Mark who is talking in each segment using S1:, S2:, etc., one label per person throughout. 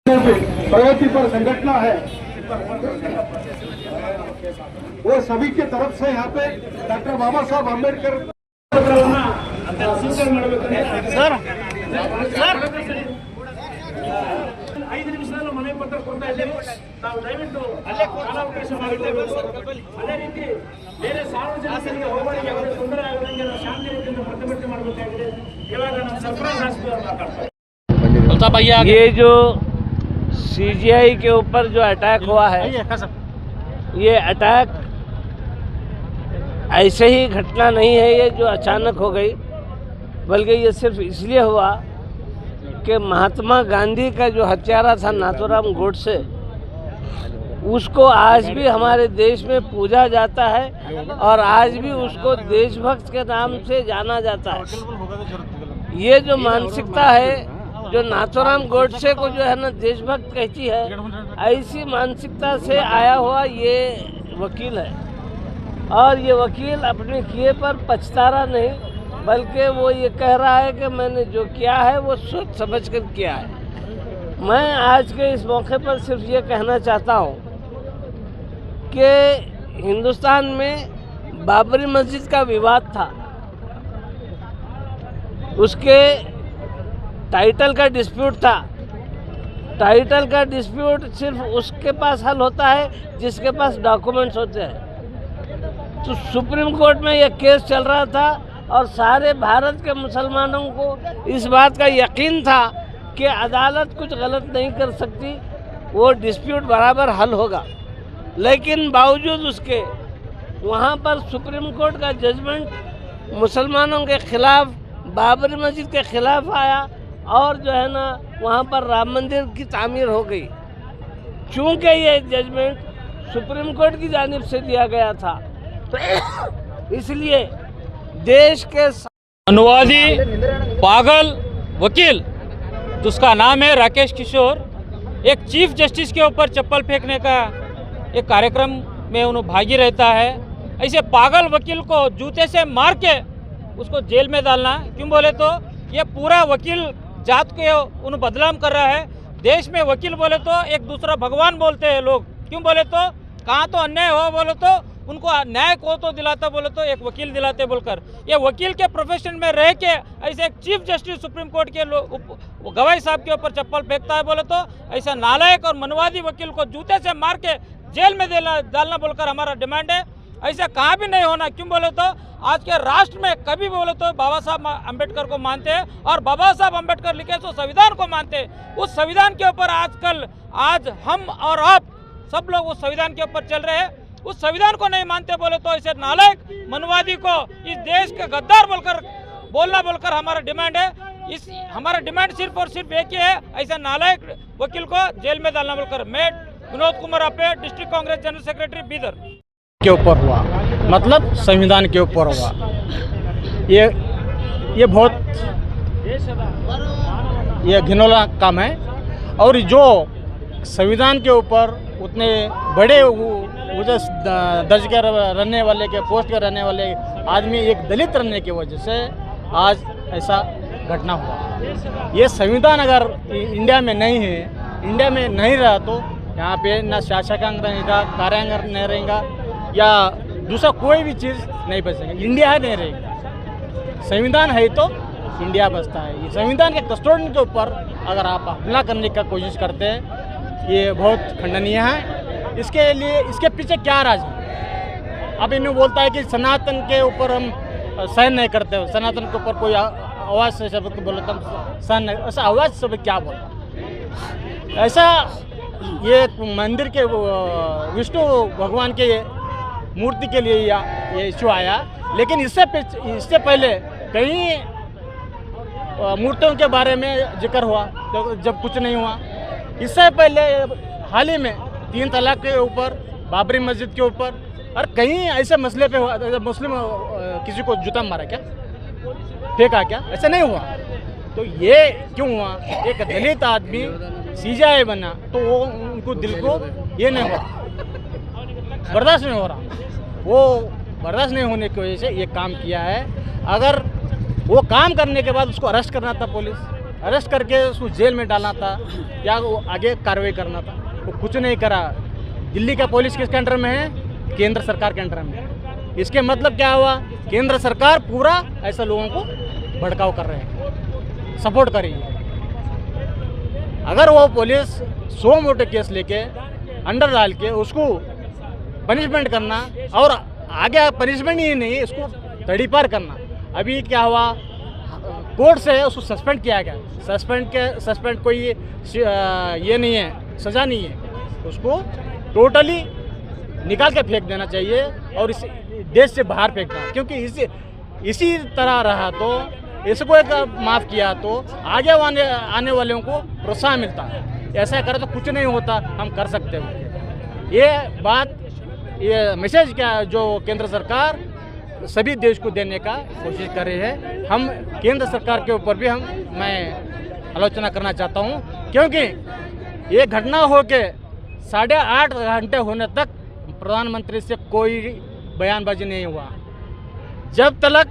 S1: प्रगति पर संगठन है, वो सभी के तरफ से यहाँ पे डॉक्टर बाबा साहब अम्बेडकर सर 5 ನಿಮಿಷದಲ್ಲಿ ಮನೆ ಪತ್ರ ಕೊಡ್ತಾ ಇದ್ದೇವೆ. ನಾವು ದಯವಿಟ್ಟು ಅಲ್ಲೇ ಕಾಲಾವಕಾಶ ಮಾಡಿದ್ದೇವೆ. ಅದೇ ರೀತಿ ಬೇರೆ ಸಾರ್ವಜನಿಕರಿಗೆ ಹೋಬಳಿಗೆ ಅವರಿಗೆ ತೊಂದರೆ ಆಗದಂಗೆ ನಾವು ಶಾಂತಿ ರೀತಿಯಿಂದ ಪ್ರತಿಭಟನೆ ಮಾಡಬೇಕಾಗಿದೆ. ಇವಾಗ ನಮ್ಮ ಸರ್ಪ್ರೈಸ್ ಹಾಸ್ಪಿಟಲ್ ಮಾತಾಡ್ತಾರೆ.
S2: ये जो सीजीआई के ऊपर जो अटैक हुआ है, ये अटैक ऐसे ही घटना नहीं है ये जो अचानक हो गई, बल्कि ये सिर्फ इसलिए हुआ कि महात्मा गांधी का जो हत्यारा था नाथूराम गोडसे, उसको आज भी हमारे देश में पूजा जाता है और आज भी उसको देशभक्त के नाम से जाना जाता है। ये जो मानसिकता है, जो नाथूराम गोडसे को जो है ना देशभक्त कहती है, ऐसी मानसिकता से आया हुआ ये वकील है। और ये वकील अपने किए पर पछतारा नहीं, बल्कि वो ये कह रहा है कि मैंने जो किया है वो सोच समझ कर किया है। मैं आज के इस मौके पर सिर्फ ये कहना चाहता हूँ कि हिंदुस्तान में बाबरी मस्जिद का विवाद था, उसके टाइटल का डिस्प्यूट था। टाइटल का डिस्प्यूट सिर्फ उसके पास हल होता है जिसके पास डॉक्यूमेंट्स होते हैं। तो सुप्रीम कोर्ट में यह केस चल रहा था और सारे भारत के मुसलमानों को इस बात का यकीन था कि अदालत कुछ गलत नहीं कर सकती, वो डिस्प्यूट बराबर हल होगा। लेकिन बावजूद उसके वहाँ पर सुप्रीम कोर्ट का जजमेंट मुसलमानों के खिलाफ, बाबरी मस्जिद के खिलाफ आया और जो है ना वहाँ पर राम मंदिर की तामीर हो गई। चूँकि ये जजमेंट सुप्रीम कोर्ट की जानिब से दिया गया था, तो इसलिए देश के
S3: अनुवादी पागल वकील जिसका नाम है राकेश किशोर, एक चीफ जस्टिस के ऊपर चप्पल फेंकने का एक कार्यक्रम में उन्हें भागी रहता है। ऐसे पागल वकील को जूते से मार के उसको जेल में डालना, क्यों बोले तो ये पूरा वकील जात के उन्हें बदनाम कर रहा है। देश में वकील बोले तो एक दूसरा भगवान बोलते हैं लोग, क्यों बोले तो कहाँ तो अन्याय हो बोले तो उनको न्याय को तो दिलाता बोले तो एक वकील दिलाते बोलकर, ये वकील के प्रोफेशन में रह के ऐसे एक चीफ जस्टिस सुप्रीम कोर्ट के गवाही साहब के ऊपर चप्पल फेंकता है बोले तो ऐसा नालायक और मनवादी वकील को जूते से मार के जेल में डालना बोलकर हमारा डिमांड है। ऐसा कहाँ भी नहीं होना, क्यों बोले तो आज के राष्ट्र में कभी बोले तो बाबा साहब अम्बेडकर को मानते हैं और बाबा साहब अम्बेडकर लिखे तो संविधान को मानते हैं। उस संविधान के ऊपर आज हम और आप सब लोग उस संविधान के ऊपर चल रहे हैं। उस संविधान को नहीं मानते बोले तो ऐसे नालायक मनवादी को इस देश के गद्दार बोलकर हमारा डिमांड है। हमारा डिमांड सिर्फ और सिर्फ एक ही है, ऐसा नालायक वकील को जेल में डालना बोलकर। मैं Vinod Kumar appe, district Congress general secretary Bidar.
S4: के ऊपर हुआ मतलब संविधान के ऊपर हुआ, ये बहुत घिनौना काम है। और जो संविधान के ऊपर उतने बड़े दर्ज कर रहने वाले के पोस्ट कर रहने वाले आदमी एक दलित रहने की वजह से आज ऐसा घटना हुआ। ये संविधान अगर इंडिया में नहीं है, इंडिया में नहीं रहा तो यहाँ पे ना शासकांग रहेगा, कार्यांग नहीं रहेगा या दूसरा कोई भी चीज़ नहीं बचेगा। इंडिया है नहीं रहेगा। संविधान है तो इंडिया बचता है। ये संविधान के कस्टोडियन के ऊपर अगर आप हमला करने का कोशिश करते हैं, ये बहुत खंडनीय है। इसके पीछे क्या राज है? अब इन्हें बोलता है कि सनातन के ऊपर हम सहन नहीं करते, सनातन के ऊपर कोई आवाज़ से शब्द बोले तो हम सहन नहीं, ऐसा आवाज़ से क्या बोलता? ऐसा ये मंदिर के विष्णु भगवान के मूर्ति के लिए ये इशू आया, लेकिन इससे पहले कई मूर्तियों के बारे में जिक्र हुआ जब कुछ नहीं हुआ। इससे पहले हाल ही में 3 तलाक के ऊपर, बाबरी मस्जिद के ऊपर और कहीं ऐसे मसले पे मुस्लिम किसी को जूता मारा क्या, फेंका क्या, ऐसा नहीं हुआ। तो ये क्यों हुआ? एक दलित आदमी सीजीआई बना तो वो उनको दिल को ये नहीं हुआ, बर्दाश्त नहीं हो रहा। वो बर्दाश्त नहीं होने की वजह से ये काम किया है। अगर वो काम करने के बाद उसको अरेस्ट करना था पुलिस, अरेस्ट करके उसको जेल में डालना था या वो आगे कार्रवाई करना था, वो कुछ नहीं करा। दिल्ली का पुलिस किसके अंडर में है? केंद्र सरकार के अंडर में है। इसके मतलब क्या हुआ? केंद्र सरकार पूरा ऐसे लोगों को भड़काव कर रहे हैं, सपोर्ट कर रही है। अगर वो पुलिस 100 मोटे केस लेके अंडर डाल के उसको पनिशमेंट करना और आगे पनिशमेंट ही नहीं, इसको तड़ी पार करना। अभी क्या हुआ, कोर्ट से उसको सस्पेंड किया गया। सस्पेंड कोई ये नहीं है, सज़ा नहीं है, उसको टोटली निकाल के फेंक देना चाहिए और इस देश से बाहर फेंकना। क्योंकि इसी तरह रहा तो इसको एक माफ़ किया तो आगे आने वालों को प्रोत्साहन मिलता है। ऐसा करे तो कुछ नहीं होता, हम कर सकते हैं। ये बात, ये मैसेज क्या जो केंद्र सरकार सभी देश को देने का कोशिश कर रही है, हम केंद्र सरकार के ऊपर भी मैं आलोचना करना चाहता हूँ। क्योंकि ये घटना हो के 8.5 घंटे होने तक प्रधानमंत्री से कोई बयानबाजी नहीं हुआ। जब तक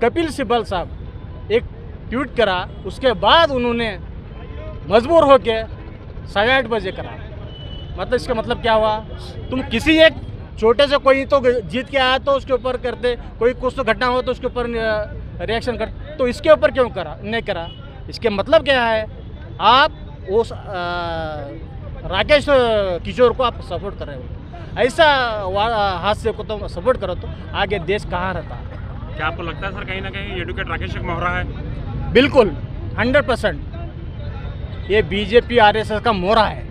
S4: कपिल सिब्बल साहब एक ट्वीट करा, उसके बाद उन्होंने मजबूर होके 8:30 बजे करा। मतलब इसका मतलब क्या हुआ? तुम किसी एक छोटे से कोई तो जीत के आया तो उसके ऊपर करते, कोई कुछ तो घटना हो तो उसके ऊपर रिएक्शन कर, तो इसके ऊपर क्यों नहीं करा? इसके मतलब क्या है? आप उस राकेश किशोर को आप सपोर्ट कर रहे हो। ऐसा हादसे को तो सपोर्ट करो तो आगे देश कहाँ रहता?
S5: क्या आपको लगता है सर कहीं ना कहीं एडवोकेट राकेश एक मोहरा है?
S4: बिल्कुल 100% ये बीजेपी आरएसएस का मोहरा है,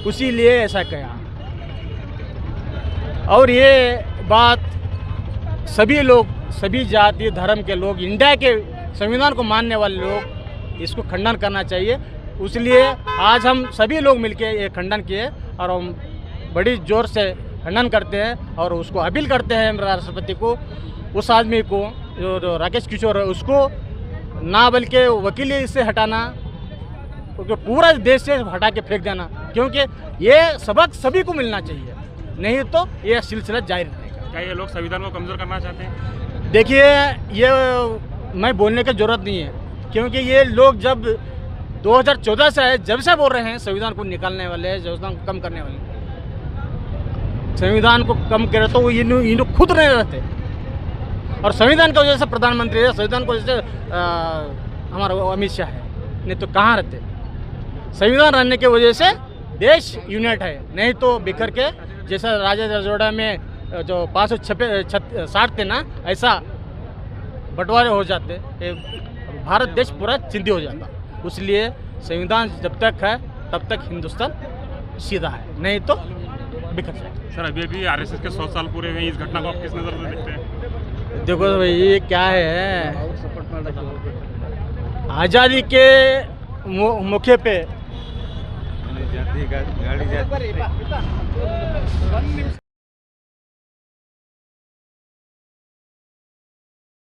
S4: उसी लिए ऐसा कहा। और ये बात सभी लोग, सभी जाति धर्म के लोग, इंडिया के संविधान को मानने वाले लोग इसको खंडन करना चाहिए। इसलिए आज हम सभी लोग मिलके ये खंडन किए और हम बड़ी ज़ोर से खंडन करते हैं और उसको अपील करते हैं राष्ट्रपति को, उस आदमी को जो राकेश किशोर है उसको ना बल्कि वकीली से हटाना, क्योंकि पूरा देश से हटा के फेंक देना। क्योंकि ये सबक सभी को मिलना चाहिए, नहीं तो ये सिलसिला जारी रहेगा।
S5: क्या ये लोग संविधान को कमज़ोर करना चाहते हैं?
S4: देखिए, ये मैं बोलने की ज़रूरत नहीं है, क्योंकि ये लोग जब 2014 से है, जब से बोल रहे हैं संविधान को निकालने वाले, संविधान को कम करने वाले। संविधान को कम करे तो वो ये खुद नहीं रहते, और संविधान की वजह से प्रधानमंत्री है, संविधान की वजह से हमारा अमित शाह है, नहीं तो कहाँ रहते? संविधान रहने की वजह से देश यूनाइट है, नहीं तो बिखर के जैसा राजा रजोड़ा में जो 560 थे ना, ऐसा बंटवारे हो जाते, भारत देश पूरा चिंदी हो जाता। इसलिए संविधान जब तक है तब तक हिंदुस्तान सीधा है, नहीं तो बिखर जाए।
S5: सर अभी आरएसएस के 100 साल पूरे हुए, इस घटना को आप किस नज़र से देखते हैं?
S4: देखो भाई, ये क्या है, आज़ादी के मौके पे